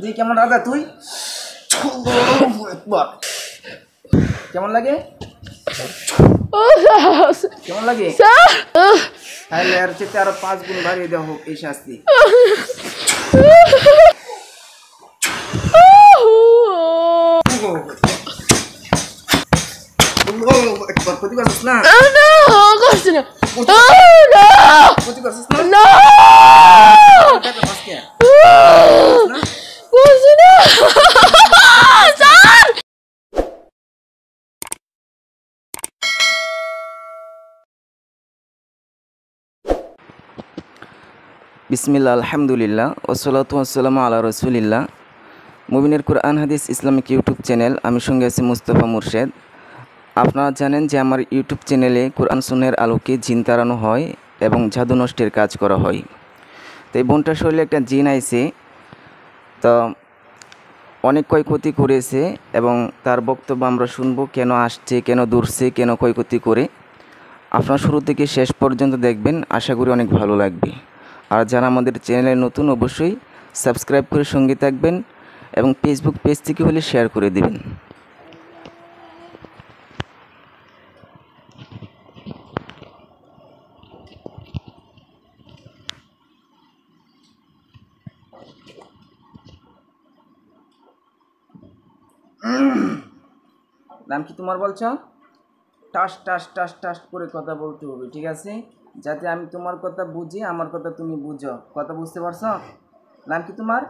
জি কেমন রাজা তুই? কেমন লাগে? কেমন লাগে? তাহলে আর চেতে আরো 5 গুণ বাড়িয়ে দেওয়া হোক এই শাস্তি। ক্ষতি করছিস না? ক্ষতি করছিস না? বিসমিল্লাহ আলহামদুলিল্লাহ ওয়াসসালাতু ওয়াসসালামু আলা রাসূলিল্লাহ। মুবিনের কুরআন হাদিস ইসলামিক ইউটিউব চ্যানেল, আমি সঙ্গে আছি মুস্তাফা মুর্শেদ। আপনারা জানেন যে আমার ইউটিউব চ্যানেলে কোরআন সুন্নাহর আলোকে জিন তাড়ানো হয় এবং জাদু নষ্টের কাজ করা হয়। তো এই বোনটার শরীরে একটা জিন আইছে, তো অনেক ক্ষয়ক্ষতি করেছে এবং তার বক্তব্য আমরা শুনবো, কেন আসছে, কেন দূরছে, কেন ক্ষয়ক্ষতি করে। আপনারা শুরু থেকে শেষ পর্যন্ত দেখবেন, আশা করি অনেক ভালো লাগবে। আর যারা আমাদের চ্যানেলে নতুন, অবশ্যই সাবস্ক্রাইব করে সঙ্গে থাকবেন এবং ফেসবুক পেজ থেকে হলে শেয়ার করে দেবেন। নাম কি তোমার বলছো? টাস টাস টাস টাস করে কথা বলতে হবে, ঠিক আছে? যাতে আমি তোমার কথা বুঝি, আমার কথা তুমি বুঝো। কথা বুঝতে পারছো? নাম কি তোমার?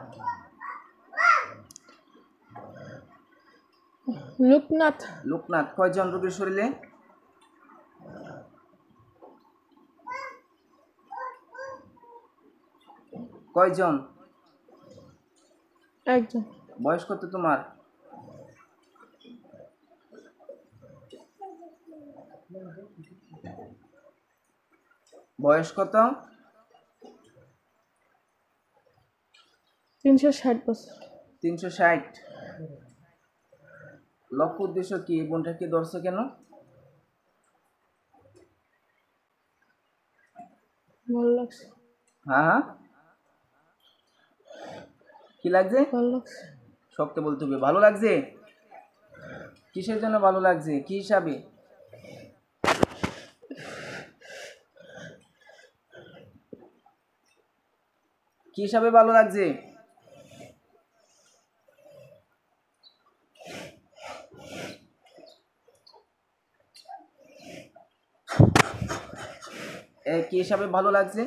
লোকনাথ। লোকনাথ। কয়জন রোগীর শরীরে? কয়জন? একজন। বয়স কত তোমার? বয়স কত? 360 বছর। 360। লক্ষ্য উদ্দেশ্য কি? বোনটাকে ধরছো কেন? ভালো লাগছে। হ্যাঁ, কি লাগছে? ভালো লাগছে। শক্ত বলতে হবে। ভালো লাগছে? কিসের জন্য ভালো লাগছে? কি হিসাবে? কি হিসাবে ভালো লাগছে? কি হিসাবে ভালো লাগছে?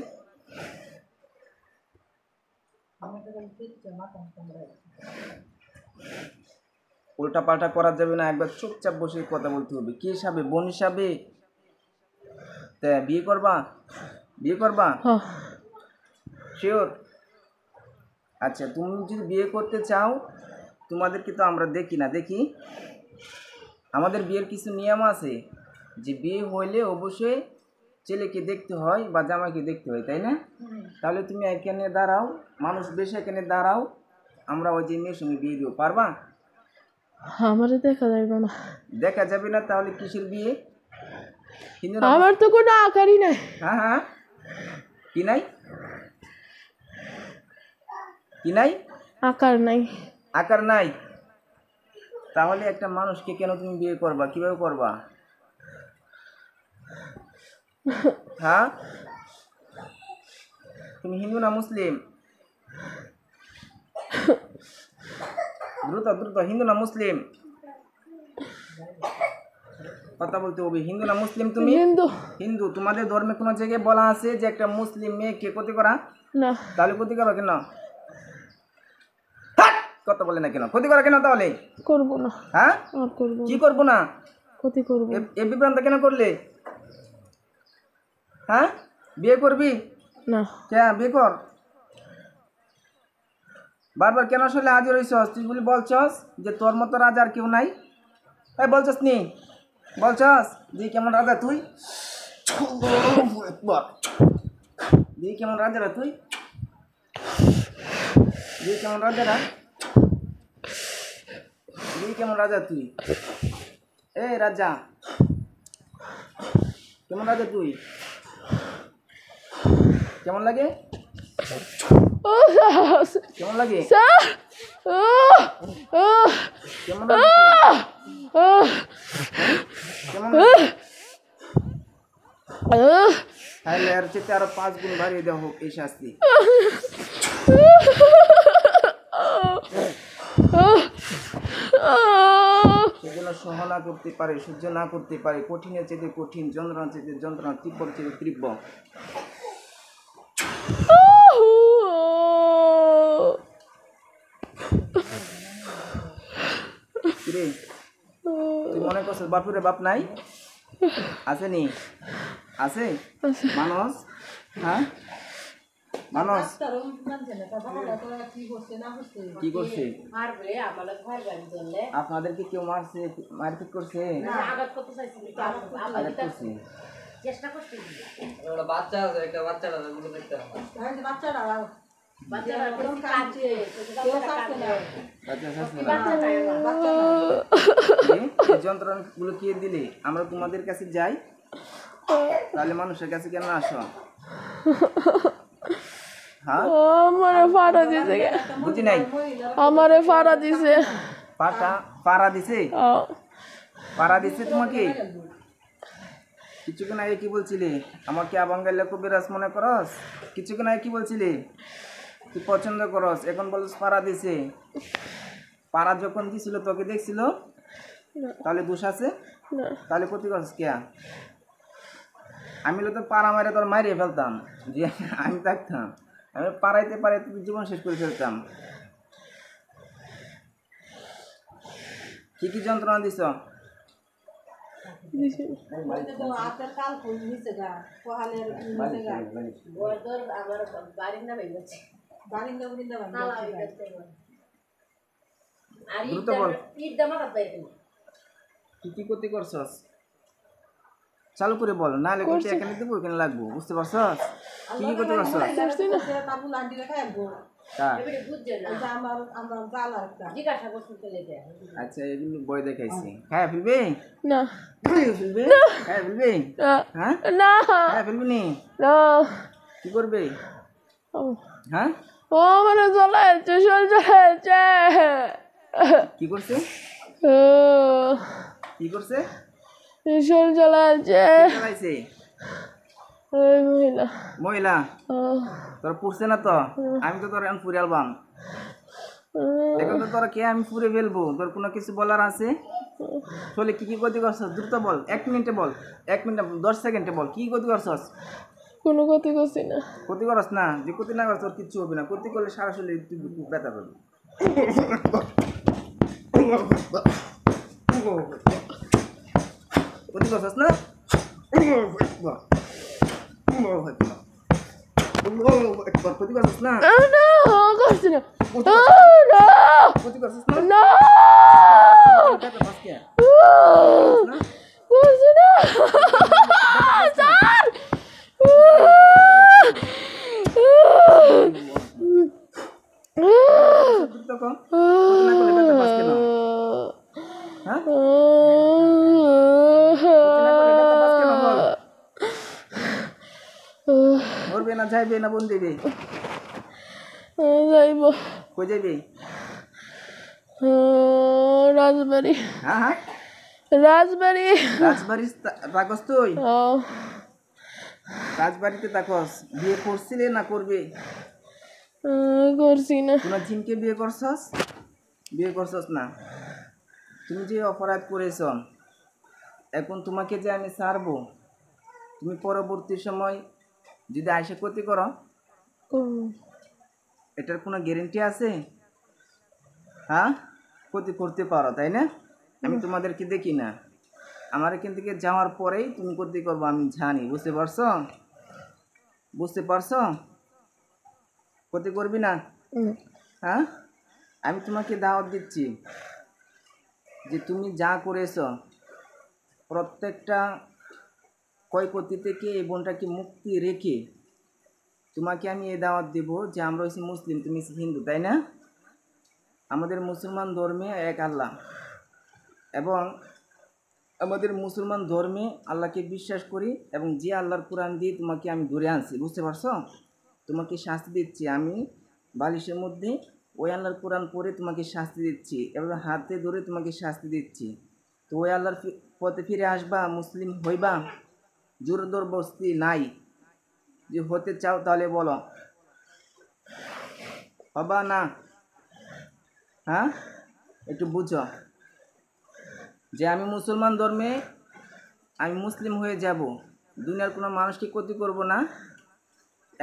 উল্টা পাল্টা করা যাবে না, একবার চুপচাপ বসে কথা বলতে হবে। কি হিসাবে? বোন হিসাবে? তা বিয়ে করবা? বিয়ে করবা? শিওর? আচ্ছা, তুমি যদি বিয়ে করতে চাও, তোমাদেরকে তো আমরা দেখি না, দেখি আমাদের বিয়ের কিছু নিয়ম আছে, যে বিয়ে হইলে অবশ্যই ছেলেকে দেখতে হয় বা জামাইকে দেখতে হয়, তাই না? তাহলে তুমি এখানে দাঁড়াও, মানুষ বেশি এখানে দাঁড়াও, আমরা ওই যে মেয়ের সঙ্গে বিয়ে দিব। পারবা? আমারে দেখা যাবে না। দেখা যাবে না? তাহলে কিসের বিয়ে? আমার তো কোনো আকারই নাই। হ্যাঁ হ্যাঁ, কি নাই? কি নাই? আকার নাই। আকার নাই? তাহলে একটা মানুষকে কেন তুমি বিয়ে করবা? কিভাবে করবা? হ্যাঁ, তুমি হিন্দু না মুসলিম? দ্রুত দ্রুত, হিন্দু না মুসলিম? কথা বলতে হবে। হিন্দু না মুসলিম তুমি? হিন্দু। হিন্দু। তোমাদের ধর্মে কোনো জায়গায় বলা আছে যে একটা মুসলিম মেয়েকে ক্ষতি করা? না। তাহলে ক্ষতি করো কেন? কথা বলে না কেন? ক্ষতি করা কেন তাহলে? করব না। হ্যাঁ, করব কি করব না? ক্ষতি করব। এ বিভ্রান্ত কেন করলে? হ্যাঁ, বিয়ে করবি না। কে? বিয়ে কর। বারবার কেন আসলে হাজির হইছস? তুই বলি বলছস যে তোর মতো রাজা আর কেউ নাই। তাই বলছস নি? বলছস জি কেমন রাজা তুই? জি কেমন রাজারা তুই? জি কেমন রাজারা? জি কেমন রাজা তুই? এই রাজা, কেমন রাজা তুই? কেমন লাগে? ও স্যার কেমন লাগে? স্যার কেমন লাগে? কেমন লাগে? তাহলে এর চেয়ে আরো 5 গুণ বাড়িয়ে দেওয়া হোক এই শাস্তি। সেজন্য সহ না করতে পারে, সহ্য না করতে পারে, কঠিনের চেয়ে কঠিন, যন্ত্রণা চেয়ে যন্ত্রণা, তীব্র চেয়ে তীব্র। কিরে তুই মনে করছিস বাপুরে বাপ নাই? আছে নি? আছে মানুষ? হ্যাঁ মানুষ কি করছে? আপনাদেরকে কেউ মারছে, মারপিট করছে? আঘাত করছে। চেষ্টা করছি বাচ্চা আছে, একটা বাচ্চারা গুলো দেখতে হবে। যন্ত্রণাগুলো কে দিলে? আমরা তোমাদের কাছে যাই, তাহলে মানুষের কাছে কেন আসো? হ্যাঁ আমারে ফাড়া দিছে বুঝি নাই। আমারে ফাড়া দিছে পাড়া দিছে? পাড়া দিছে তোমাকে? কিছুক্ষণ আগে কি বলছিলে? আমাকে আবাঙ্গাইলে কবিরাজ মনে করস? কিছুক্ষণ আগে কি বলছিলে? তুই পছন্দ করস, এখন বলস পাড়া দিছে। পাড়া যখন দিছিল তোকে দেখছিল, তাহলে দোষ আছে? তাহলে ক্ষতি করস কে? আমি তো পাড়া মারে তোর মারিয়ে ফেলতাম, যে আমি থাকতাম। আমি পাড়াইতে পারাইতে জীবন শেষ করে ফেলতাম। কি কি যন্ত্রণা দিছ? দ্রুত বল, কি কি ক্ষতি করছস? চালু করে বল, না হলে কিন্তু এখানে দেবো, এখানে লাগবো, বুঝতে পারছস? কি কি ক্ষতি করছস? আচ্ছা এগুলো বই দেখাইছি, হ্যাঁ ফেলবি? না ফেলবি? হ্যাঁ ফেলবি? হ্যাঁ না হ্যাঁ ফেলবি নি? না কি করবে? হ্যাঁ ও মানে চলাইছে চলাইছে কি করছে? কি করছে? শরীর চলাইছে চালাইছে ওই মহিলা মহিলা। তোর পুষছে না তো? আমি তো তোর এখন পুরে আলবাম। এখন তো তোর কে আমি পুরে ফেলবো, তোর কোনো কিছু বলার আছে? চলে কি কি ক্ষতি করছস? দ্রুত বল, 1 মিনিটে বল, 1 মিনিট 10 সেকেন্ডে বল, কি ক্ষতি করছস? কোনো ক্ষতি করছি না। ক্ষতি করস না? যে ক্ষতি না করছ তোর কিচ্ছু হবে না। ক্ষতি করলে সারা শরীরে তুই ব্যথা পাবি। ক্ষতি করছস না? ক্ষতি করছস না? করছি না ক্ষতি করছস না? না ব্যথা পাস কে? করছি না স্যার দ্রুত কর, ক্ষতি না করলে ব্যথা পাস কেন? হ্যাঁ মরবে না, যাইবে না, বোন দেবে? যাইব কই যাইবে? রাজবাড়ি হ্যাঁ হ্যাঁ রাজবাড়ি রাজবাড়ি থাকস তুই? রাজবাড়িতে থাকস। বিয়ে করছিলে না করবে? করছি না। কোনো জিনকে বিয়ে করছস? বিয়ে করছস না। তুমি যে অপরাধ করেছ, এখন তোমাকে যে আমি ছাড়বো, তুমি পরবর্তী সময় যদি আইসা ক্ষতি করো, এটার কোনো গ্যারেন্টি আছে? হ্যাঁ ক্ষতি করতে পারো, তাই না? আমি তোমাদেরকে দেখি না, আমার এখান থেকে যাওয়ার পরেই তুমি ক্ষতি করবো, আমি জানি। বুঝতে পারছো? বুঝতে পারছো? ক্ষতি করবি না? হ্যাঁ আমি তোমাকে দাওয়াত দিচ্ছি যে তুমি যা করেছ প্রত্যেকটা ক্ষয়ক্ষতি থেকে এই বোনটাকে মুক্তি রেখে তোমাকে আমি এই দাওয়াত দেব যে আমরা হচ্ছি মুসলিম, তুমি হিন্দু, তাই না? আমাদের মুসলমান ধর্মে এক আল্লাহ, এবং আমাদের মুসলমান ধর্মে আল্লাহকে বিশ্বাস করি, এবং যে আল্লাহর কোরআন দিয়ে তোমাকে আমি ধরে আনছি। বুঝতে পারছো? তোমাকে শাস্তি দিচ্ছি, আমি বালিশের মধ্যে ওই আল্লাহর কোরআন পড়ে তোমাকে শাস্তি দিচ্ছি, এবার হাতে ধরে তোমাকে শাস্তি দিচ্ছি। তো ওই আল্লাহর পথে ফিরে আসবা, মুসলিম হইবা, জোর জবরদস্তি নাই। যে হতে চাও তাহলে বলো, হবা না? হ্যাঁ, একটু বুঝো যে আমি মুসলমান ধর্মে, আমি মুসলিম হয়ে যাব, দুনিয়ার কোনো মানুষকে ক্ষতি করব না,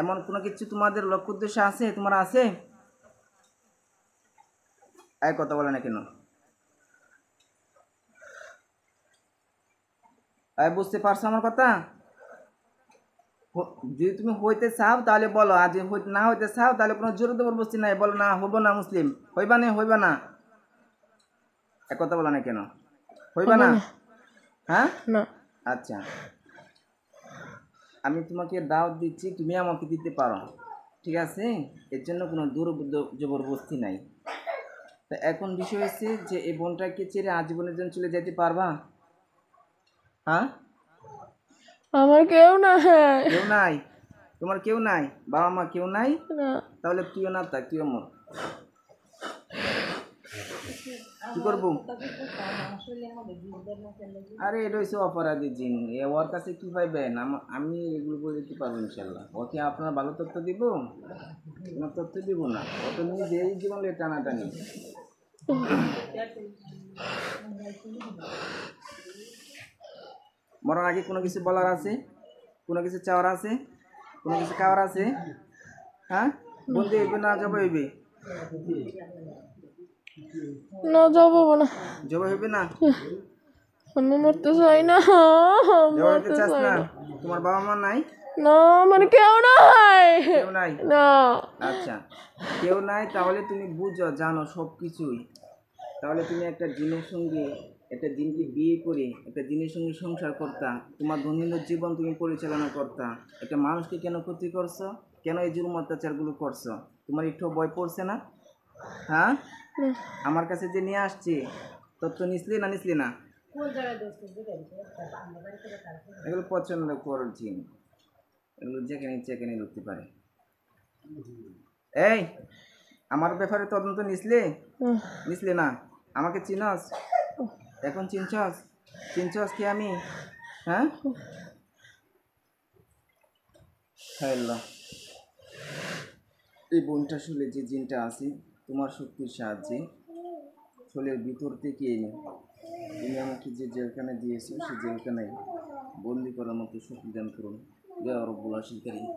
এমন কোনো কিছু তোমাদের লক্ষ্য উদ্দেশ্য আছে? তোমার আছে? এক কথা বলে না কেন? বুঝতে পারছো আমার কথা? যদি তুমি হইতে চাও তাহলে বলো, আর যদি না হইতে চাও তাহলে কোনো জোর জবরদস্তি নাই, বলো না হবো না মুসলিম, হইবা না হইবা না? এক কথা বলো না কেন? হইবা না? হ্যাঁ, না। আচ্ছা, আমি তোমাকে দাওয়াত দিচ্ছি, তুমি আমাকে দিতে পারো, ঠিক আছে? এর জন্য কোনো জোর জবরদস্তি নাই। তা এখন বিষয় হচ্ছে যে এই বোনটাকে ছেড়ে আজীবনের জন্য চলে যেতে পারবা? হ্যাঁ, আমার কেউ না। কেউ নাই? তোমার কেউ নাই? বাবা মা কেউ নাই? না। তাহলে তুইও না থাক, তুইও মর। কি করবো? আরে এটা হচ্ছে অপরাধী জিন, ওর কাছে কি পাইবেন? আমি এগুলো করে দিতে পারবো ইনশাল্লাহ। ওকে আপনার ভালো তথ্য দিব? কোনো তথ্য দিব না, ও তো নিজেই জীবনে টানাটানি। মরার আগে কোনো কিছু বলার আছে? কোনো কিছু চাওয়ার আছে? কোনো কিছু খাওয়ার আছে? হ্যাঁ, বলতে হইবে না জবাই হইবে? না, যাবো না। জবাই হইবে না? আমি মরতে চাই না। জবাই হইতে মরতে চাস চাই না? না। তোমার বাবা মা নাই? না, মানে কেউ নাই। কেউ নাই? না। আচ্ছা, কেউ নাই, তাহলে তুমি বুঝো, জানো সব কিছুই। তাহলে তুমি একটা জিনের সঙ্গে, একটা জিনকে বিয়ে করে একটা জিনের সঙ্গে সংসার করতা, তোমার দৈনন্দিন জীবন তুমি পরিচালনা করতা, একটা মানুষকে কেন ক্ষতি করছো? কেন এই জুলুম অত্যাচারগুলো করছো? তোমার একটু ভয় পড়ছে না? হ্যাঁ, আমার কাছে যে নিয়ে আসছি তথ্য নিসলি না নিসলি না? এগুলো পছন্দ কর জিন, এগুলো যেখানে যেখানে ঢুকতে পারে। এই, আমার ব্যাপারে তদন্ত নিসলি নিসলি না? আমাকে চিনস? এখন চিনছস? চিনছস কি আমি? হ্যাঁ, হ্যালো, এই বোনটা শুলে যে জিনটা আছে তোমার শক্তির সাহায্যে শোলের ভিতর থেকে এনে তুমি আমাকে যে জেলখানায় দিয়েছো সেই জেলখানায় বন্দি করার মতো শক্তি দান করুন, ইয়া রব্বুল আশিল কারীম।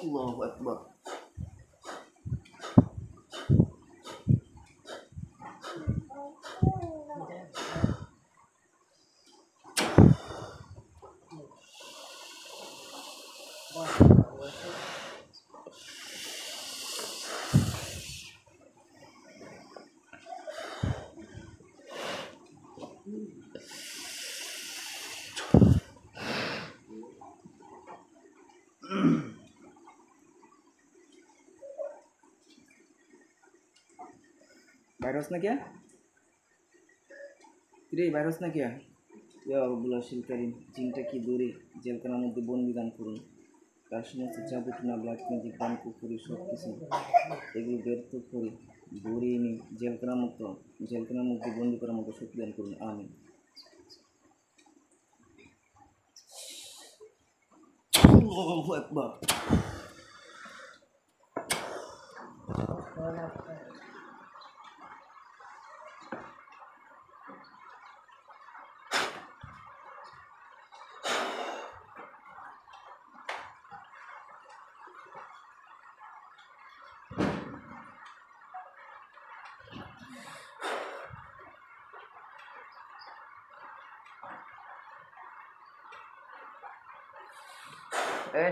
আল্লাহু আকবার। ভাইরাস না क्या? রে ভাইরাস না क्या? ইয়া রব্বুল আশিল কারীম, জিনটা কি দূরে জেলখানার মধ্যে বন্দি দান করুন, তার সমস্ত যাবতীয় ব্ল্যাক ম্যাজিক দান কুকুরি সব কিছু এগুলো ব্যর্থ করে দূরে এনে জেলখানার মধ্যে বন্দি করার মতো শক্তি দান করুন, আমিন। আল্লাহু আকবার।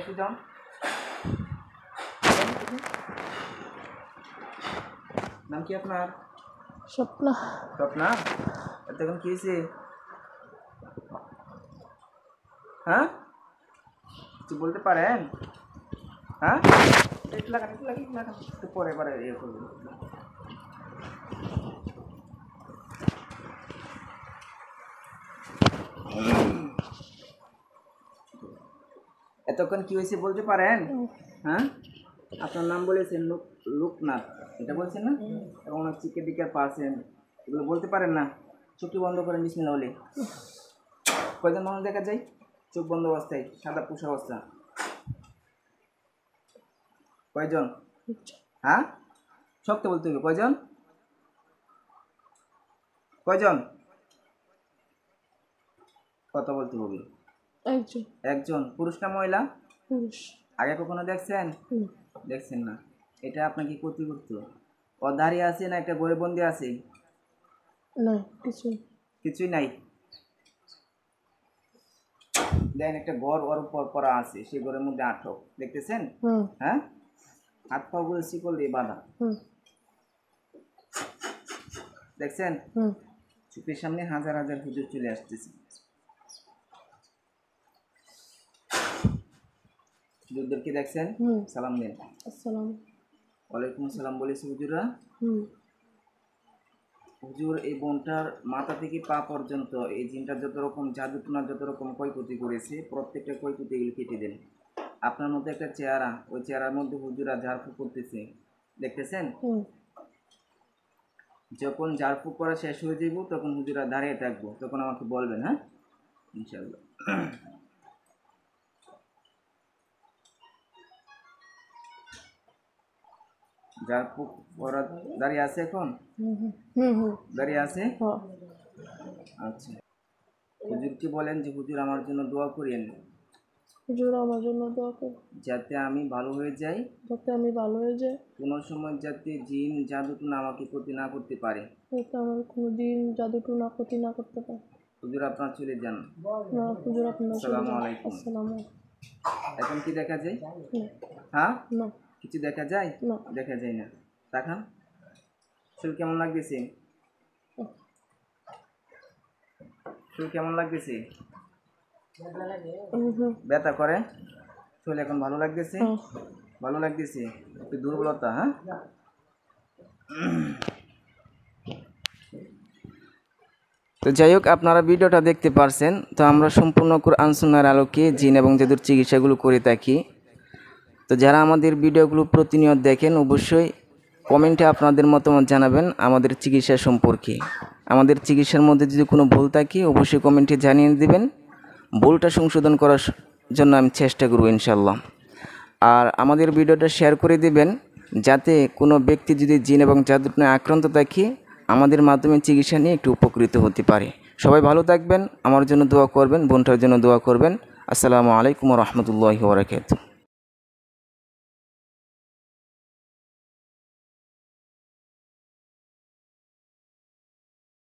সুজন নাম কি আপনার? স্বপ্না। স্বপ্না, এতক্ষণ কি হয়েছে? হ্যাঁ, কিছু বলতে পারেন? হ্যাঁ, একটু লাগান, একটু পরে পরে ইয়ে করবেন। এতক্ষণ কি হয়েছে বলতে পারেন? হ্যাঁ, আপনার নাম বলেছেন লোকনাথ, এটা বলছেন না? এবং অনেক চিকেন টিকার পার্সেন, এগুলো বলতে পারেন না। চোখটি বন্ধ করেন বিসমিল্লাহ বলে। কয়জন মানুষ দেখা যায় চোখ বন্ধ অবস্থায়, সাদা পোষা অবস্থা? কয়জন? হ্যাঁ, শক্ত বলতে হবে। কয়জন? কয়জন? কথা বলতে হবে। একজন। একজন। পুরুষ না মহিলা? পুরুষ। আগে কখনো দেখছেন? দেখছেন না। এটা আপনাকে ক্ষতি করতো? ও দাঁড়িয়ে আছে না একটা ঘরে বন্দি আছে? না, কিছুই নাই। দেখেন একটা ঘর ওর উপর পড়া আছে, সেই ঘরের মধ্যে আটক, দেখতেছেন? হ্যাঁ, হাত পা গুলো শিকল দিয়ে বাঁধা, দেখছেন? চোখের সামনে হাজার হাজার হুজুর চলে আসতেছে। হুজুরদেরকে দেখছেন? সালাম দেন। আসসালামু আলাইকুম। সালাম বলেছে হুজুররা। হুজুর, এই বোনটার মাথা থেকে পা পর্যন্ত এই জিনটা যত রকম জাদুটনা, যত রকম ক্ষয়ক্ষতি করেছে, প্রত্যেকটা ক্ষয়ক্ষতি এগুলো কেটে দেন। আপনার মধ্যে একটা চেহারা, ওই চেহারার মধ্যে হুজুরা ঝাড়ফুঁক করতেছে, দেখতেছেন? যখন ঝাড়ফুঁক করা শেষ হয়ে যাব তখন হুজুরা দাঁড়িয়ে থাকবো, তখন আমাকে বলবেন। হ্যাঁ, ইনশাআল্লাহ। ঝাড়ফুঁক করা দাঁড়িয়ে আছে এখন? দাঁড়িয়ে আছে? আচ্ছা, হুজুরকে বলেন যে হুজুর আমার জন্য দোয়া করিয়েন, হুজুর আমার জন্য দোয়া করুন যাতে আমি ভালো হয়ে যাই, কোনো সময় যাতে জিন জাদুটনা আমাকে ক্ষতি না করতে পারে, যাতে আমার কোনো দিন জাদুটনা ক্ষতি না করতে পারে। হুজুর আপনার চলে যান। না হুজুর, আপনার আসসালামু আলাইকুম। এখন কি দেখা যায়? হ্যাঁ, না, কিছু দেখা যায়? না, দেখা যায় না। দেখান, শরীর কেমন লাগতেছে? শরীর কেমন লাগতেছে? ব্যথা করে? শরীর এখন ভালো লাগতেছে? ভালো লাগতেছে, একটু দুর্বলতা। হ্যাঁ, তো যাই হোক, আপনারা ভিডিওটা দেখতে পারছেন। তো আমরা সম্পূর্ণ কোরআন সুন্নাহর আলোকে জিন এবং জাদুর চিকিৎসাগুলো করে থাকি। তো যারা আমাদের ভিডিওগুলো প্রতিনিয়ত দেখেন, অবশ্যই কমেন্টে আপনাদের মতামত জানাবেন আমাদের চিকিৎসা সম্পর্কে। আমাদের চিকিৎসার মধ্যে যদি কোনো ভুল থাকে অবশ্যই কমেন্টে জানিয়ে দেবেন, ভুলটা সংশোধন করার জন্য আমি চেষ্টা করব ইনশাল্লাহ। আর আমাদের ভিডিওটা শেয়ার করে দেবেন, যাতে কোনো ব্যক্তি যদি জিন এবং জাদুটনায় আক্রান্ত থাকে আমাদের মাধ্যমে চিকিৎসা নিয়ে একটু উপকৃত হতে পারে। সবাই ভালো থাকবেন, আমার জন্য দোয়া করবেন, বোনটার জন্য দোয়া করবেন। আসসালামু আলাইকুম ওয়া রাহমাতুল্লাহি ওয়া বারাকাতুহু।